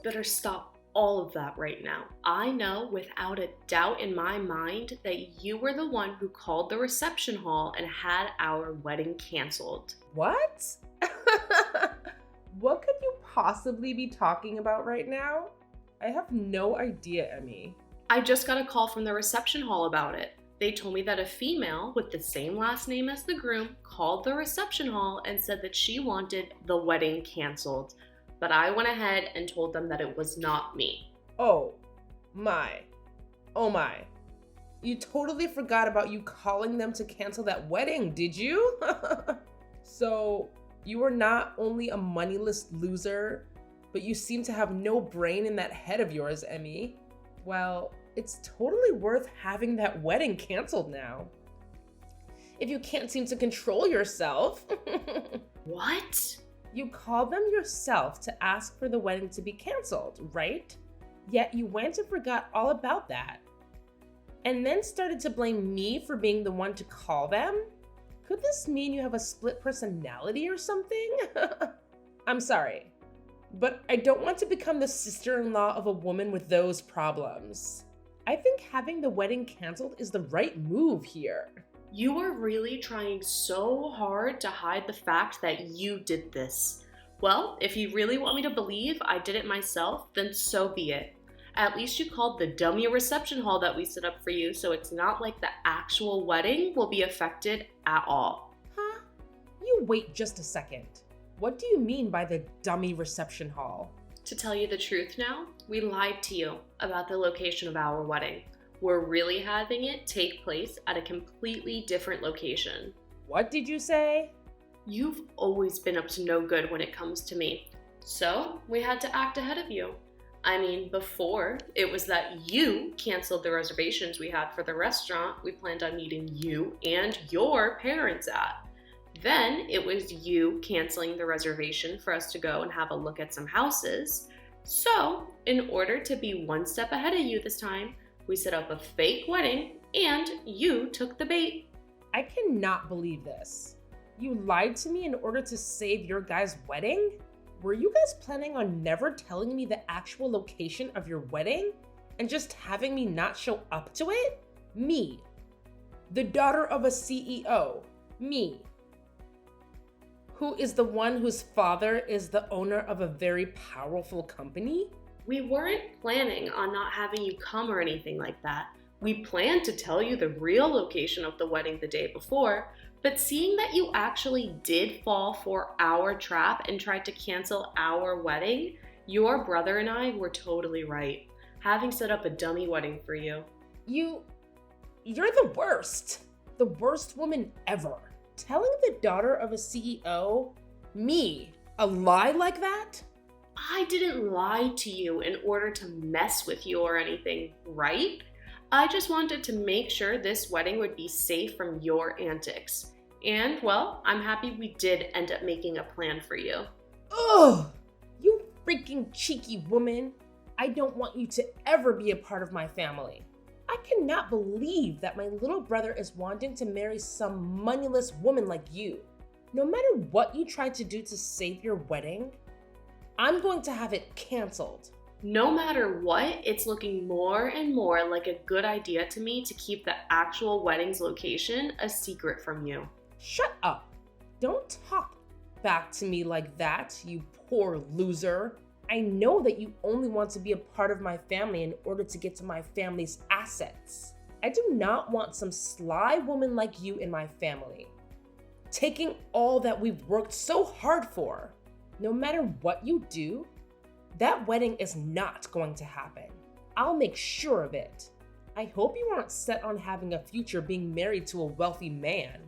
Better stop all of that right now. I know without a doubt in my mind that you were the one who called the reception hall and had our wedding canceled. What? What could you possibly be talking about right now? I have no idea, Emmy. I just got a call from the reception hall about it. They told me that a female with the same last name as the groom called the reception hall and said that she wanted the wedding canceled. But I went ahead and told them that it was not me. Oh my. Oh my. You totally forgot about you calling them to cancel that wedding, did you? So, you were not only a moneyless loser, but you seem to have no brain in that head of yours, Emmy. Well, it's totally worth having that wedding canceled now. If you can't seem to control yourself. What? You called them yourself to ask for the wedding to be canceled, right? Yet you went and forgot all about that. And then started to blame me for being the one to call them? Could this mean you have a split personality or something? I'm sorry, but I don't want to become the sister-in-law of a woman with those problems. I think having the wedding canceled is the right move here. You are really trying so hard to hide the fact that you did this. Well, if you really want me to believe I did it myself, then so be it. At least you called the dummy reception hall that we set up for you, so it's not like the actual wedding will be affected at all. Huh? You wait just a second. What do you mean by the dummy reception hall? To tell you the truth now, we lied to you about the location of our wedding. We're really having it take place at a completely different location. What did you say? You've always been up to no good when it comes to me, so we had to act ahead of you. I mean, before, it was that you canceled the reservations we had for the restaurant we planned on meeting you and your parents at. Then it was you canceling the reservation for us to go and have a look at some houses. So, in order to be one step ahead of you this time, we set up a fake wedding and you took the bait. I cannot believe this. You lied to me in order to save your guys' wedding? Were you guys planning on never telling me the actual location of your wedding and just having me not show up to it? Me, the daughter of a CEO, me, who is the one whose father is the owner of a very powerful company? We weren't planning on not having you come or anything like that. We planned to tell you the real location of the wedding the day before, but seeing that you actually did fall for our trap and tried to cancel our wedding, your brother and I were totally right, having set up a dummy wedding for you. You're the worst woman ever. Telling the daughter of a CEO, me, a lie like that? I didn't lie to you in order to mess with you or anything, right? I just wanted to make sure this wedding would be safe from your antics. And, well, I'm happy we did end up making a plan for you. Ugh! You freaking cheeky woman. I don't want you to ever be a part of my family. I cannot believe that my little brother is wanting to marry some moneyless woman like you. No matter what you tried to do to save your wedding, I'm going to have it canceled. No matter what, it's looking more and more like a good idea to me to keep the actual wedding's location a secret from you. Shut up. Don't talk back to me like that, you poor loser. I know that you only want to be a part of my family in order to get to my family's assets. I do not want some sly woman like you in my family, taking all that we've worked so hard for. No matter what you do, that wedding is not going to happen. I'll make sure of it. I hope you aren't set on having a future being married to a wealthy man.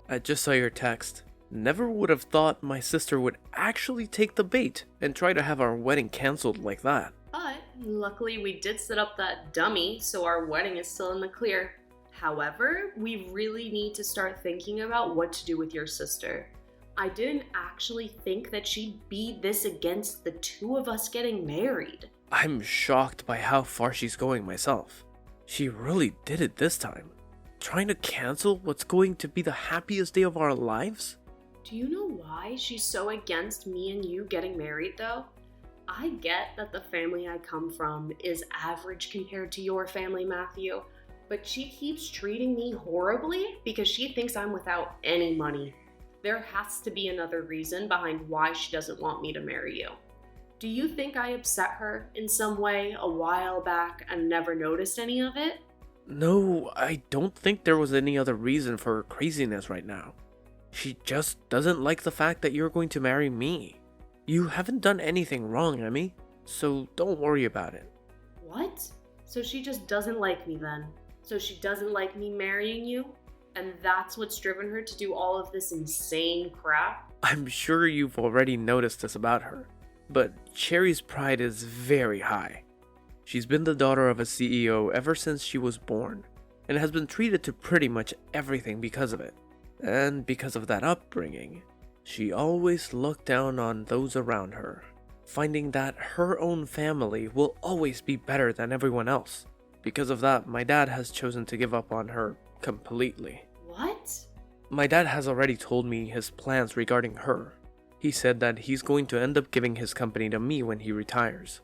I just saw your text. Never would have thought my sister would actually take the bait and try to have our wedding canceled like that. But luckily we did set up that dummy, so our wedding is still in the clear. However, we really need to start thinking about what to do with your sister. I didn't actually think that she'd be this against the two of us getting married. I'm shocked by how far she's going myself. She really did it this time. Trying to cancel what's going to be the happiest day of our lives? Do you know why she's so against me and you getting married though? I get that the family I come from is average compared to your family, Matthew, but she keeps treating me horribly because she thinks I'm without any money. There has to be another reason behind why she doesn't want me to marry you. Do you think I upset her in some way a while back and never noticed any of it? No, I don't think there was any other reason for her craziness right now. She just doesn't like the fact that you're going to marry me. You haven't done anything wrong, Emmy, so don't worry about it. What? So she just doesn't like me then? So she doesn't like me marrying you? And that's what's driven her to do all of this insane crap? I'm sure you've already noticed this about her, but Cherry's pride is very high. She's been the daughter of a CEO ever since she was born, and has been treated to pretty much everything because of it. And because of that upbringing, she always looked down on those around her, finding that her own family will always be better than everyone else. Because of that, my dad has chosen to give up on her completely. What? My dad has already told me his plans regarding her. He said that he's going to end up giving his company to me when he retires.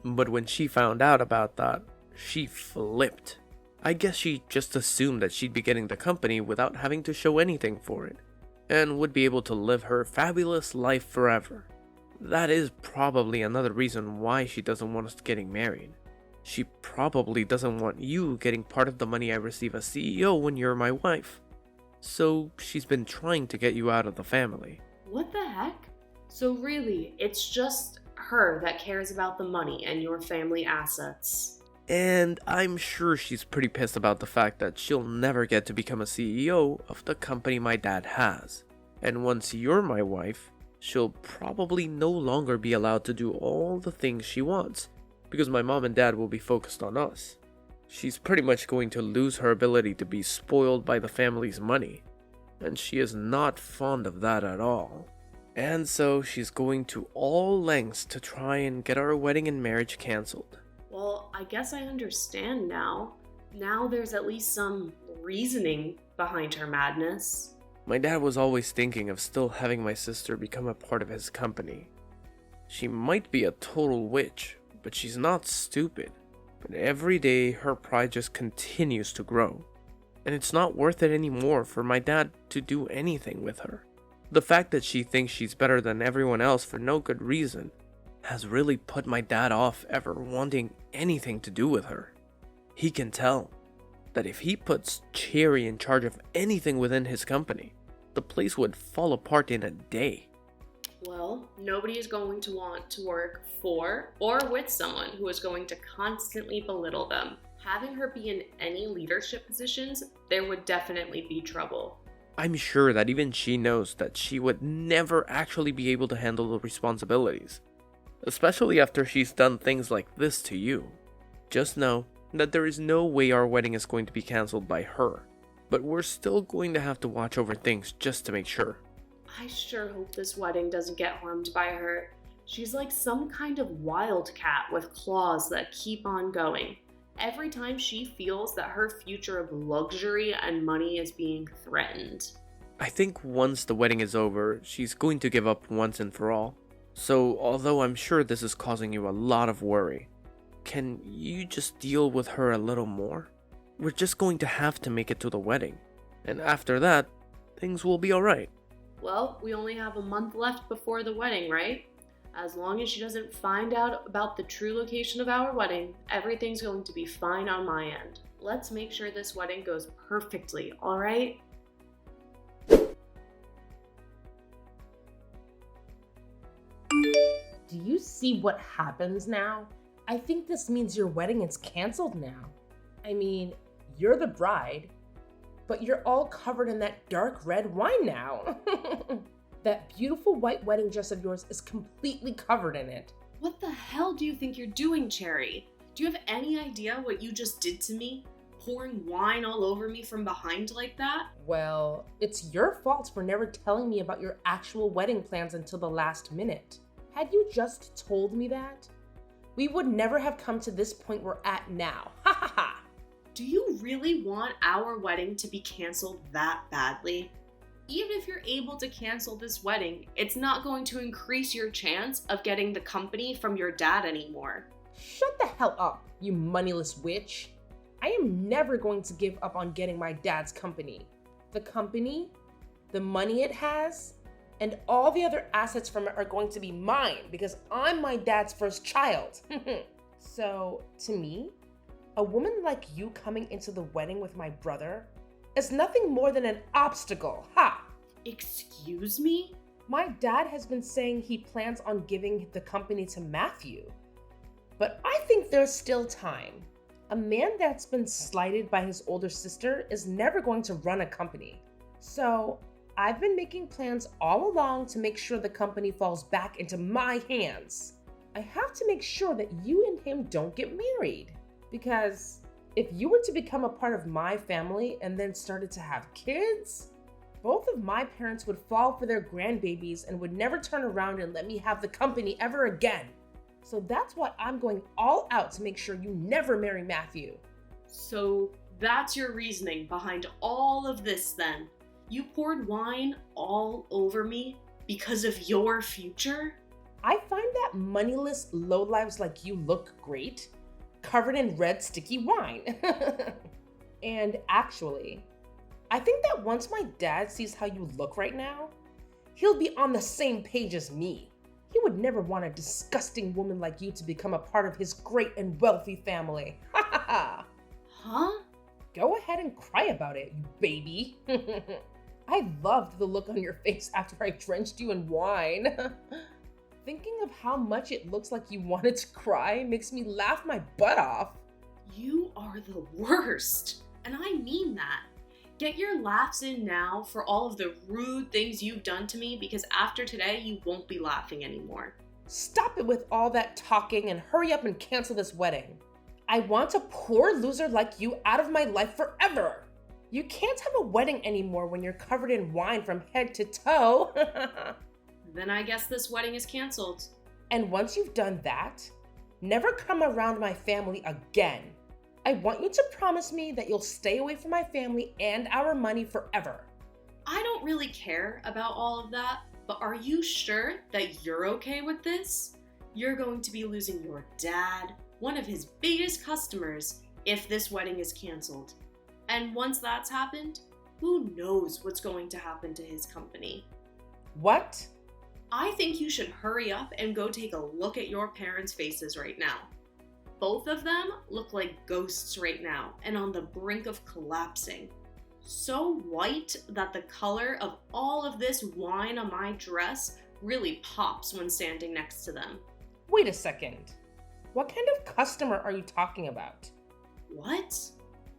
But when she found out about that, she flipped. I guess she just assumed that she'd be getting the company without having to show anything for it, and would be able to live her fabulous life forever. That is probably another reason why she doesn't want us getting married. She probably doesn't want you getting part of the money I receive as CEO when you're my wife. So she's been trying to get you out of the family. What the heck? So really, it's just her that cares about the money and your family assets. And I'm sure she's pretty pissed about the fact that she'll never get to become a CEO of the company my dad has. And once you're my wife, she'll probably no longer be allowed to do all the things she wants, because my mom and dad will be focused on us. She's pretty much going to lose her ability to be spoiled by the family's money, and she is not fond of that at all. And so she's going to all lengths to try and get our wedding and marriage cancelled. Well, I guess I understand now. Now there's at least some reasoning behind her madness. My dad was always thinking of still having my sister become a part of his company. She might be a total witch, but she's not stupid. But every day her pride just continues to grow. And it's not worth it anymore for my dad to do anything with her. The fact that she thinks she's better than everyone else for no good reason has really put my dad off ever wanting anything to do with her. He can tell that if he puts Cherry in charge of anything within his company, the place would fall apart in a day. Well, nobody is going to want to work for or with someone who is going to constantly belittle them. Having her be in any leadership positions, there would definitely be trouble. I'm sure that even she knows that she would never actually be able to handle the responsibilities, especially after she's done things like this to you. Just know that there is no way our wedding is going to be cancelled by her, but we're still going to have to watch over things just to make sure. I sure hope this wedding doesn't get harmed by her. She's like some kind of wildcat with claws that keep on going. Every time she feels that her future of luxury and money is being threatened. I think once the wedding is over, she's going to give up once and for all. So, although I'm sure this is causing you a lot of worry, can you just deal with her a little more? We're just going to have to make it to the wedding, and after that, things will be alright. Well, we only have a month left before the wedding, right? As long as she doesn't find out about the true location of our wedding, everything's going to be fine on my end. Let's make sure this wedding goes perfectly, alright? Do you see what happens now? I think this means your wedding is canceled now. I mean, you're the bride, but you're all covered in that dark red wine now. That beautiful white wedding dress of yours is completely covered in it. What the hell do you think you're doing, Cherry? Do you have any idea what you just did to me? Pouring wine all over me from behind like that? Well, it's your fault for never telling me about your actual wedding plans until the last minute. Had you just told me that, we would never have come to this point we're at now. Ha ha ha! Do you really want our wedding to be canceled that badly? Even if you're able to cancel this wedding, it's not going to increase your chance of getting the company from your dad anymore. Shut the hell up, you moneyless witch. I am never going to give up on getting my dad's company. The company, the money it has, and all the other assets from it are going to be mine because I'm my dad's first child. So, to me, a woman like you coming into the wedding with my brother is nothing more than an obstacle. Ha! Excuse me? My dad has been saying he plans on giving the company to Matthew. But I think there's still time. A man that's been slighted by his older sister is never going to run a company. So, I've been making plans all along to make sure the company falls back into my hands. I have to make sure that you and him don't get married. Because if you were to become a part of my family and then started to have kids, both of my parents would fall for their grandbabies and would never turn around and let me have the company ever again. So that's why I'm going all out to make sure you never marry Matthew. So that's your reasoning behind all of this then? You poured wine all over me because of your future? I find that moneyless lowlives like you look great, covered in red sticky wine. And actually, I think that once my dad sees how you look right now, he'll be on the same page as me. He would never want a disgusting woman like you to become a part of his great and wealthy family. Ha ha ha! Huh? Go ahead and cry about it, you baby. I loved the look on your face after I drenched you in wine. Thinking of how much it looks like you wanted to cry makes me laugh my butt off. You are the worst, and I mean that. Get your laughs in now for all of the rude things you've done to me, because after today, you won't be laughing anymore. Stop it with all that talking and hurry up and cancel this wedding. I want a poor loser like you out of my life forever. You can't have a wedding anymore when you're covered in wine from head to toe. Then I guess this wedding is canceled. And once you've done that, never come around my family again. I want you to promise me that you'll stay away from my family and our money forever. I don't really care about all of that, but are you sure that you're okay with this? You're going to be losing your dad, one of his biggest customers, if this wedding is canceled. And once that's happened, who knows what's going to happen to his company? What? I think you should hurry up and go take a look at your parents' faces right now. Both of them look like ghosts right now and on the brink of collapsing. So white that the color of all of this wine on my dress really pops when standing next to them. Wait a second. What kind of customer are you talking about? What?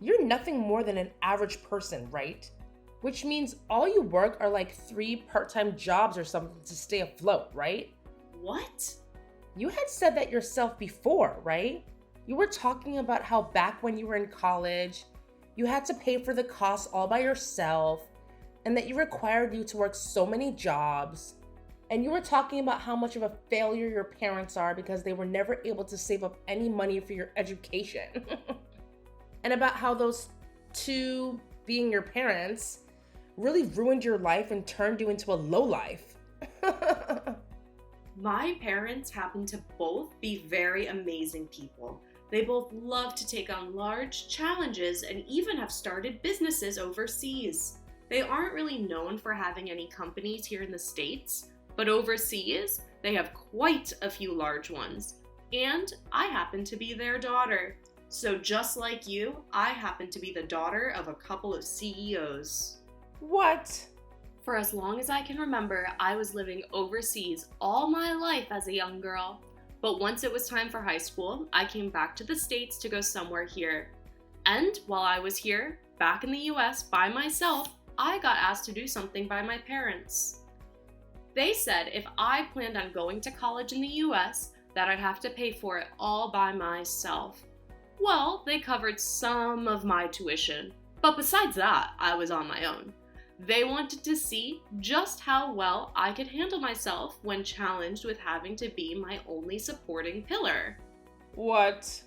You're nothing more than an average person, right? Which means all you work are like 3 part-time jobs or something to stay afloat, right? What? You had said that yourself before, right? You were talking about how back when you were in college, you had to pay for the costs all by yourself, and that you required you to work so many jobs. And you were talking about how much of a failure your parents are because they were never able to save up any money for your education. And about how those two, being your parents, really ruined your life and turned you into a lowlife. My parents happen to both be very amazing people. They both love to take on large challenges and even have started businesses overseas. They aren't really known for having any companies here in the States, but overseas, they have quite a few large ones. And I happen to be their daughter. So just like you, I happen to be the daughter of a couple of CEOs. What? For as long as I can remember, I was living overseas all my life as a young girl. But once it was time for high school, I came back to the States to go somewhere here. And while I was here, back in the US by myself, I got asked to do something by my parents. They said if I planned on going to college in the US, that I'd have to pay for it all by myself. Well, they covered some of my tuition, but besides that, I was on my own. They wanted to see just how well I could handle myself when challenged with having to be my only supporting pillar. What?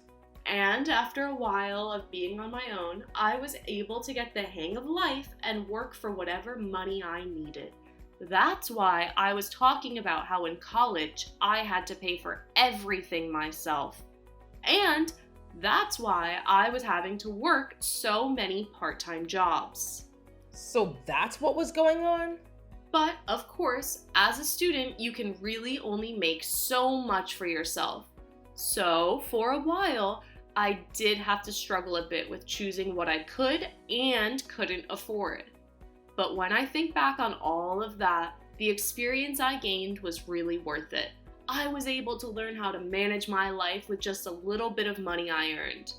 And after a while of being on my own, I was able to get the hang of life and work for whatever money I needed. That's why I was talking about how in college I had to pay for everything myself. And that's why I was having to work so many part-time jobs. So that's what was going on? But of course, as a student, you can really only make so much for yourself. So for a while, I did have to struggle a bit with choosing what I could and couldn't afford. But when I think back on all of that, the experience I gained was really worth it. I was able to learn how to manage my life with just a little bit of money I earned.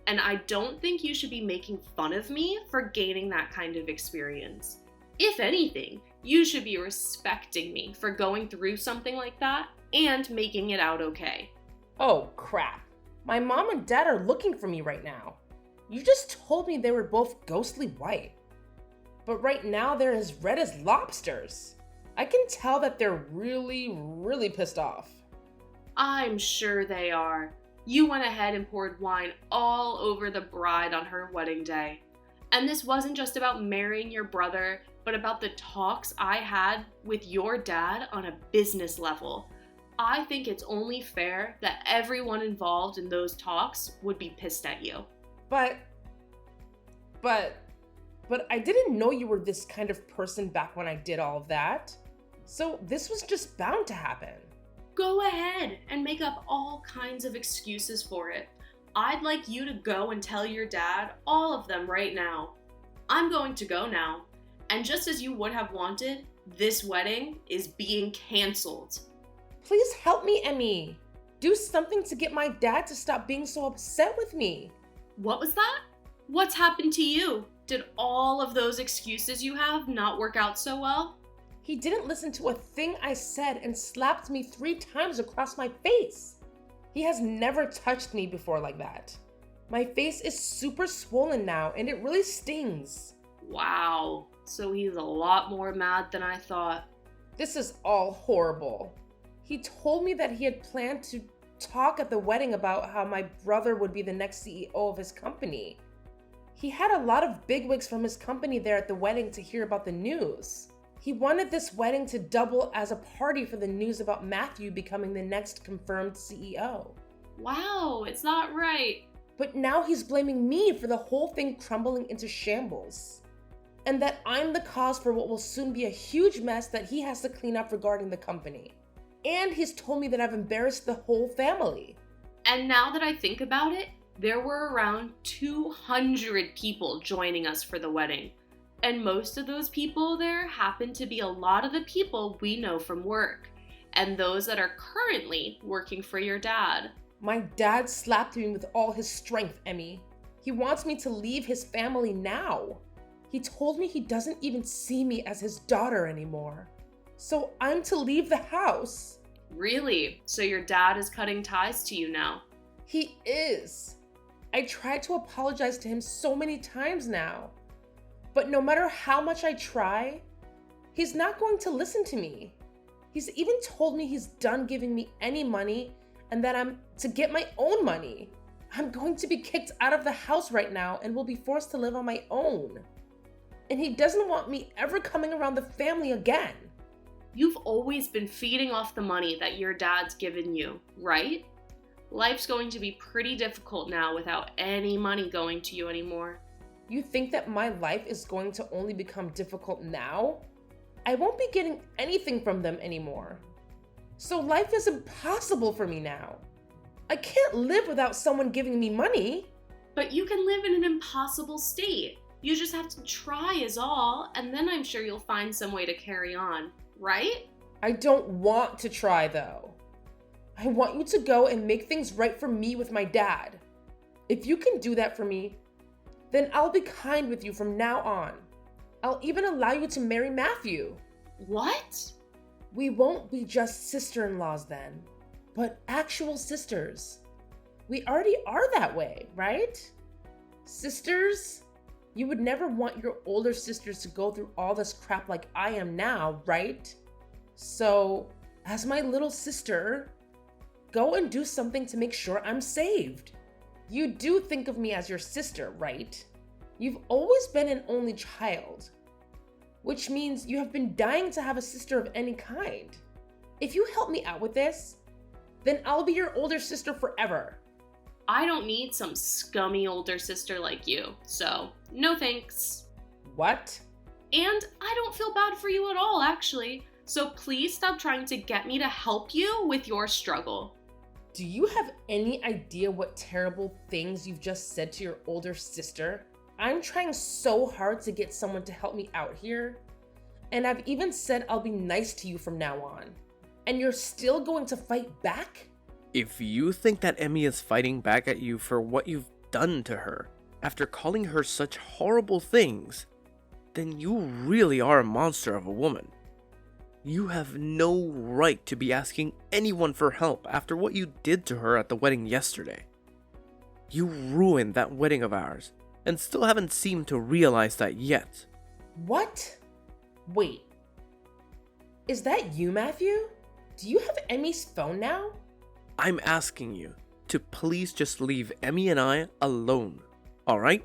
And I don't think you should be making fun of me for gaining that kind of experience. If anything, you should be respecting me for going through something like that and making it out okay. Oh, crap. My mom and dad are looking for me right now. You just told me they were both ghostly white. But right now they're as red as lobsters. I can tell that they're really pissed off. I'm sure they are. You went ahead and poured wine all over the bride on her wedding day. And this wasn't just about marrying your brother, but about the talks I had with your dad on a business level. I think it's only fair that everyone involved in those talks would be pissed at you. But I didn't know you were this kind of person back when I did all of that. So this was just bound to happen. Go ahead and make up all kinds of excuses for it. I'd like you to go and tell your dad all of them right now. I'm going to go now. And just as you would have wanted, this wedding is being canceled. Please help me, Emmy. Do something to get my dad to stop being so upset with me. What was that? What's happened to you? Did all of those excuses you have not work out so well? He didn't listen to a thing I said and slapped me 3 times across my face. He has never touched me before like that. My face is super swollen now and it really stings. Wow, so he's a lot more mad than I thought. This is all horrible. He told me that he had planned to talk at the wedding about how my brother would be the next CEO of his company. He had a lot of bigwigs from his company there at the wedding to hear about the news. He wanted this wedding to double as a party for the news about Matthew becoming the next confirmed CEO. Wow, it's not right. But now he's blaming me for the whole thing crumbling into shambles. And that I'm the cause for what will soon be a huge mess that he has to clean up regarding the company. And he's told me that I've embarrassed the whole family. And now that I think about it, there were around 200 people joining us for the wedding. And most of those people there happen to be a lot of the people we know from work, and those that are currently working for your dad. My dad slapped me with all his strength, Emmy. He wants me to leave his family now. He told me he doesn't even see me as his daughter anymore. So I'm to leave the house. Really? So your dad is cutting ties to you now? He is. I tried to apologize to him so many times now. But no matter how much I try, he's not going to listen to me. He's even told me he's done giving me any money and that I'm to get my own money. I'm going to be kicked out of the house right now and will be forced to live on my own. And he doesn't want me ever coming around the family again. You've always been feeding off the money that your dad's given you, right? Life's going to be pretty difficult now without any money going to you anymore. You think that my life is going to only become difficult now? I won't be getting anything from them anymore. So life is impossible for me now. I can't live without someone giving me money. But you can live in an impossible state. You just have to try is all, and then I'm sure you'll find some way to carry on, right? I don't want to try though. I want you to go and make things right for me with my dad. If you can do that for me, then I'll be kind with you from now on. I'll even allow you to marry Matthew. What? We won't be just sister-in-laws then, but actual sisters. We already are that way, right? Sisters? You would never want your older sisters to go through all this crap like I am now, right? So, as my little sister, go and do something to make sure I'm saved. You do think of me as your sister, right? You've always been an only child, which means you have been dying to have a sister of any kind. If you help me out with this, then I'll be your older sister forever. I don't need some scummy older sister like you, so no thanks. What? And I don't feel bad for you at all, actually. So please stop trying to get me to help you with your struggle. Do you have any idea what terrible things you've just said to your older sister? I'm trying so hard to get someone to help me out here. And I've even said I'll be nice to you from now on. And you're still going to fight back? If you think that Emmy is fighting back at you for what you've done to her, after calling her such horrible things, then you really are a monster of a woman. You have no right to be asking anyone for help after what you did to her at the wedding yesterday. You ruined that wedding of ours, and still haven't seemed to realize that yet. What? Wait. Is that you, Matthew? Do you have Emmy's phone now? I'm asking you to please just leave Emmy and I alone, alright?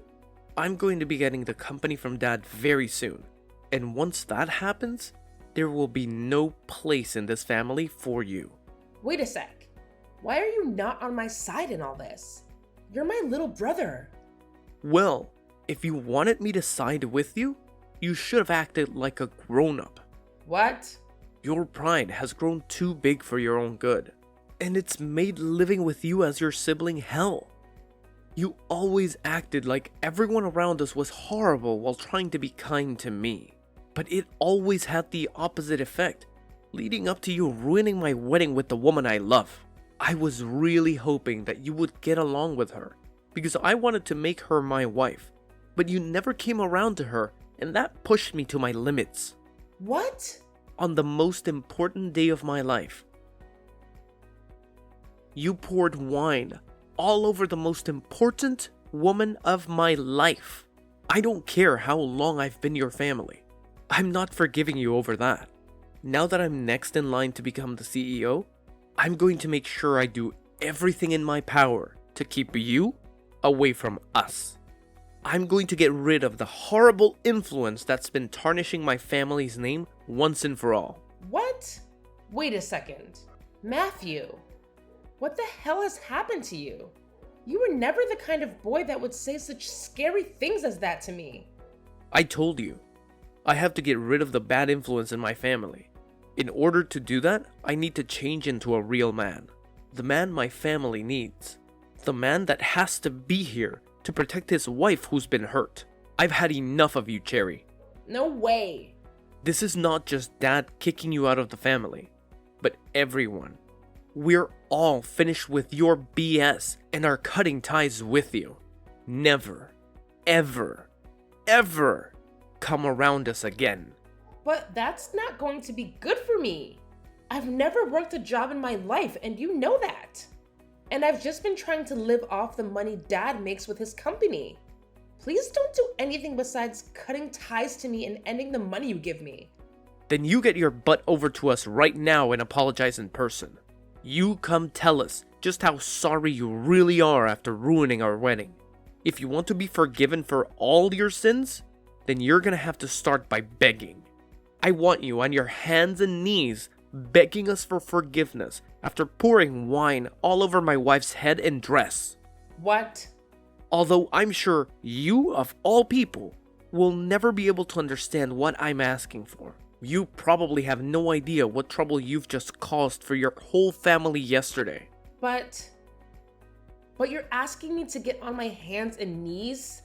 I'm going to be getting the company from Dad very soon, and once that happens, there will be no place in this family for you. Wait a sec. Why are you not on my side in all this? You're my little brother. Well, if you wanted me to side with you, you should have acted like a grown-up. What? Your pride has grown too big for your own good, and it's made living with you as your sibling hell. You always acted like everyone around us was horrible while trying to be kind to me, but it always had the opposite effect, leading up to you ruining my wedding with the woman I love. I was really hoping that you would get along with her, because I wanted to make her my wife, but you never came around to her, and that pushed me to my limits. What? On the most important day of my life, you poured wine all over the most important woman of my life. I don't care how long I've been your family. I'm not forgiving you over that. Now that I'm next in line to become the CEO, I'm going to make sure I do everything in my power to keep you away from us. I'm going to get rid of the horrible influence that's been tarnishing my family's name once and for all. What? Wait a second. Matthew, what the hell has happened to you? You were never the kind of boy that would say such scary things as that to me. I told you, I have to get rid of the bad influence in my family. In order to do that, I need to change into a real man. The man my family needs. The man that has to be here to protect his wife who's been hurt. I've had enough of you, Cherry. No way. This is not just Dad kicking you out of the family, but everyone. We're all finished with your BS and are cutting ties with you. Never, ever, ever come around us again. But that's not going to be good for me. I've never worked a job in my life, and you know that. And I've just been trying to live off the money Dad makes with his company. Please don't do anything besides cutting ties to me and ending the money you give me. Then you get your butt over to us right now and apologize in person. You come tell us just how sorry you really are after ruining our wedding. If you want to be forgiven for all your sins, then you're gonna have to start by begging. I want you on your hands and knees begging us for forgiveness after pouring wine all over my wife's head and dress. What? Although I'm sure you, of all people, will never be able to understand what I'm asking for. You probably have no idea what trouble you've just caused for your whole family yesterday. But you're asking me to get on my hands and knees?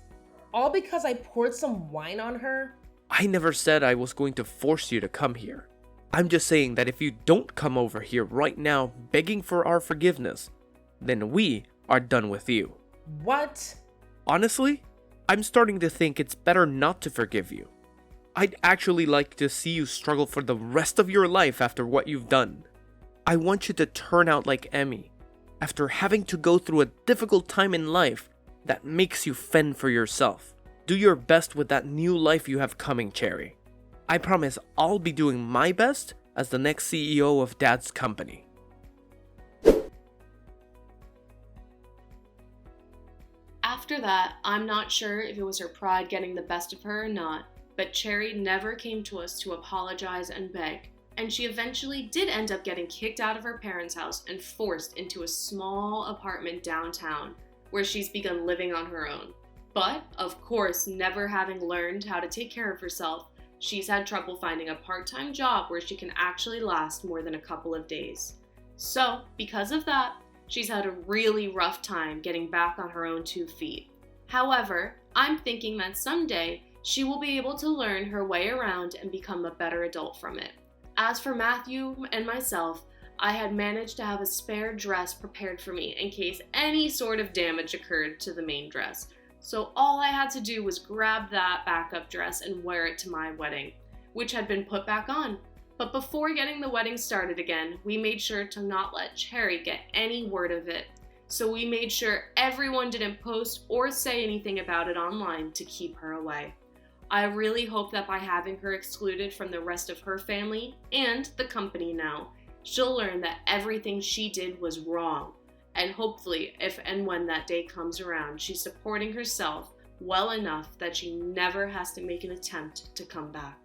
All because I poured some wine on her? I never said I was going to force you to come here. I'm just saying that if you don't come over here right now begging for our forgiveness, then we are done with you. What? Honestly, I'm starting to think it's better not to forgive you. I'd actually like to see you struggle for the rest of your life after what you've done. I want you to turn out like Emmy, after having to go through a difficult time in life that makes you fend for yourself. Do your best with that new life you have coming, Cherry. I promise I'll be doing my best as the next CEO of Dad's company. After that, I'm not sure if it was her pride getting the best of her or not, but Cherry never came to us to apologize and beg, and she eventually did end up getting kicked out of her parents' house and forced into a small apartment downtown, where she's begun living on her own. But, of course, never having learned how to take care of herself, she's had trouble finding a part-time job where she can actually last more than a couple of days. So, because of that, she's had a really rough time getting back on her own 2 feet. However, I'm thinking that someday she will be able to learn her way around and become a better adult from it. As for Matthew and myself, I had managed to have a spare dress prepared for me in case any sort of damage occurred to the main dress. So all I had to do was grab that backup dress and wear it to my wedding, which had been put back on. But before getting the wedding started again, we made sure to not let Cherry get any word of it. So we made sure everyone didn't post or say anything about it online to keep her away. I really hope that by having her excluded from the rest of her family and the company now, she'll learn that everything she did was wrong. And hopefully, if and when that day comes around, she's supporting herself well enough that she never has to make an attempt to come back.